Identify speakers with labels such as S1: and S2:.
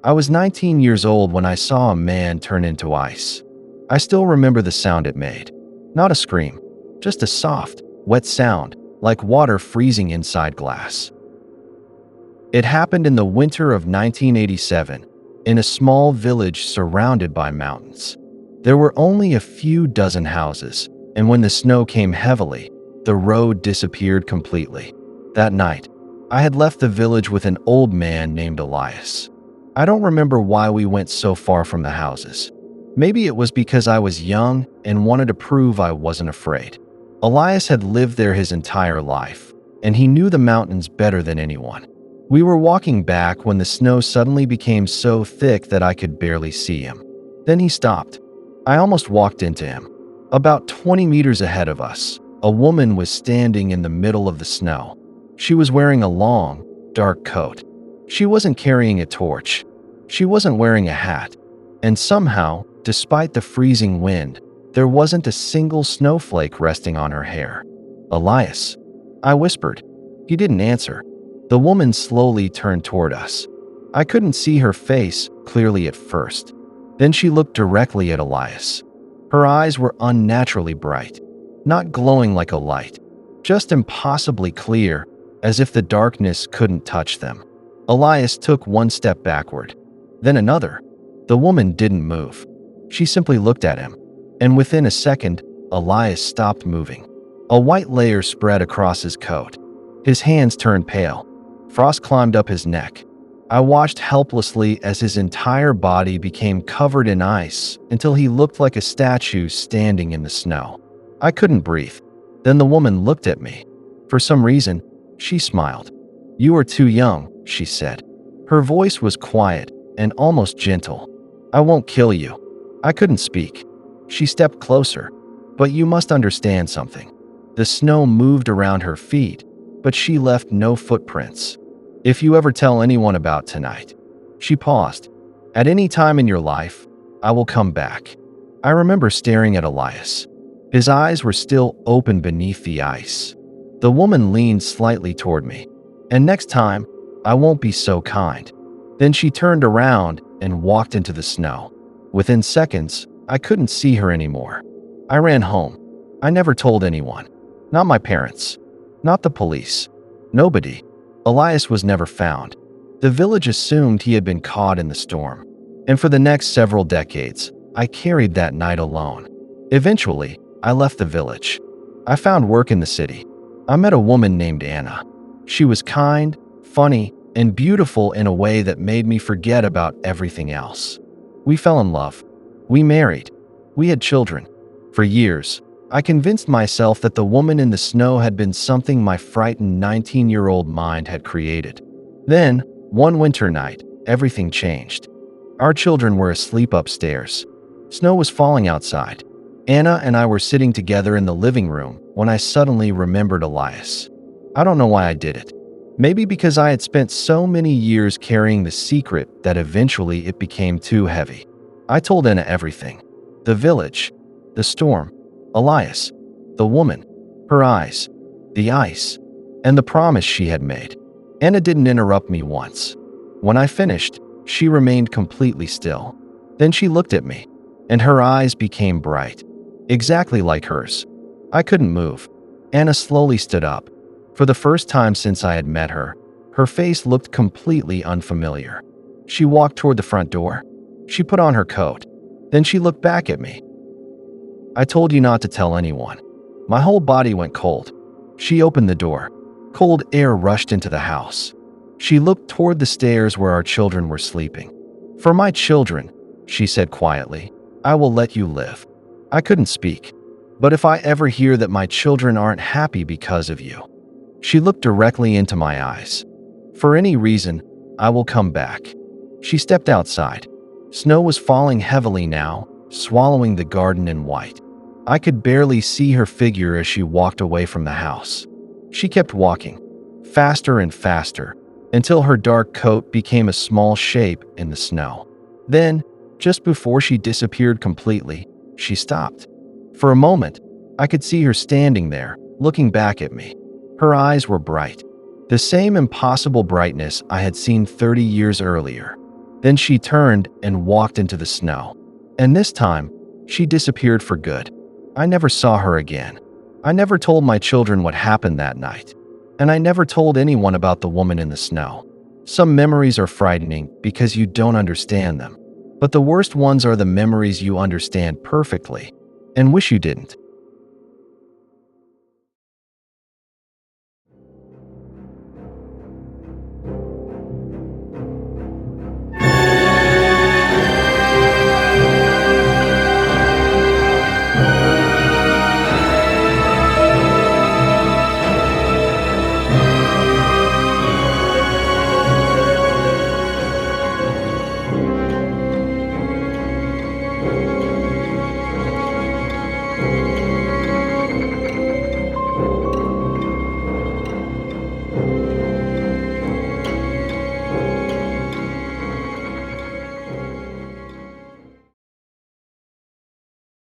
S1: I was 19 years old when I saw a man turn into ice. I still remember the sound it made. Not a scream, just a soft, wet sound, like water freezing inside glass. It happened in the winter of 1987, in a small village surrounded by mountains. There were only a few dozen houses, and when the snow came heavily, the road disappeared completely. That night, I had left the village with an old man named Elias. I don't remember why we went so far from the houses. Maybe it was because I was young and wanted to prove I wasn't afraid. Elias had lived there his entire life, and he knew the mountains better than anyone. We were walking back when the snow suddenly became so thick that I could barely see him. Then he stopped. I almost walked into him. About 20 meters ahead of us, a woman was standing in the middle of the snow. She was wearing a long, dark coat. She wasn't carrying a torch. She wasn't wearing a hat. And somehow, despite the freezing wind, there wasn't a single snowflake resting on her hair. "Elias," I whispered. He didn't answer. The woman slowly turned toward us. I couldn't see her face clearly at first. Then she looked directly at Elias. Her eyes were unnaturally bright, not glowing like a light, just impossibly clear, as if the darkness couldn't touch them. Elias took one step backward, then another. The woman didn't move. She simply looked at him, and within a second, Elias stopped moving. A white layer spread across his coat. His hands turned pale. Frost climbed up his neck. I watched helplessly as his entire body became covered in ice until he looked like a statue standing in the snow. I couldn't breathe. Then the woman looked at me. For some reason, she smiled. "You are too young," she said. Her voice was quiet and almost gentle. "I won't kill you." I couldn't speak. She stepped closer. "But you must understand something." The snow moved around her feet, but she left no footprints. "If you ever tell anyone about tonight," she paused, "at any time in your life, I will come back." I remember staring at Elias. His eyes were still open beneath the ice. The woman leaned slightly toward me. "And next time, I won't be so kind." Then she turned around and walked into the snow. Within seconds, I couldn't see her anymore. I ran home. I never told anyone. Not my parents. Not the police. Nobody. Elias was never found. The village assumed he had been caught in the storm. And for the next several decades, I carried that night alone. Eventually, I left the village. I found work in the city. I met a woman named Anna. She was kind, funny, and beautiful in a way that made me forget about everything else. We fell in love. We married. We had children. For years, I convinced myself that the woman in the snow had been something my frightened 19-year-old mind had created. Then, one winter night, everything changed. Our children were asleep upstairs. Snow was falling outside. Anna and I were sitting together in the living room when I suddenly remembered Elias. I don't know why I did it. Maybe because I had spent so many years carrying the secret that eventually it became too heavy. I told Anna everything. The village, the storm, Elias, the woman, her eyes, the ice, and the promise she had made. Anna didn't interrupt me once. When I finished, she remained completely still. Then she looked at me, and her eyes became bright, exactly like hers. I couldn't move. Anna slowly stood up. For the first time since I had met her, her face looked completely unfamiliar. She walked toward the front door. She put on her coat. Then she looked back at me. "I told you not to tell anyone." My whole body went cold. She opened the door. Cold air rushed into the house. She looked toward the stairs where our children were sleeping. "For my children," she said quietly, "I will let you live." I couldn't speak. "But if I ever hear that my children aren't happy because of you," she looked directly into my eyes. "For any reason, I will come back." She stepped outside. Snow was falling heavily now, swallowing the garden in white. I could barely see her figure as she walked away from the house. She kept walking, faster and faster, until her dark coat became a small shape in the snow. Then, just before she disappeared completely, she stopped. For a moment, I could see her standing there, looking back at me. Her eyes were bright, the same impossible brightness I had seen 30 years earlier. Then she turned and walked into the snow. And this time, she disappeared for good. I never saw her again. I never told my children what happened that night. And I never told anyone about the woman in the snow. Some memories are frightening because you don't understand them. But the worst ones are the memories you understand perfectly and wish you didn't.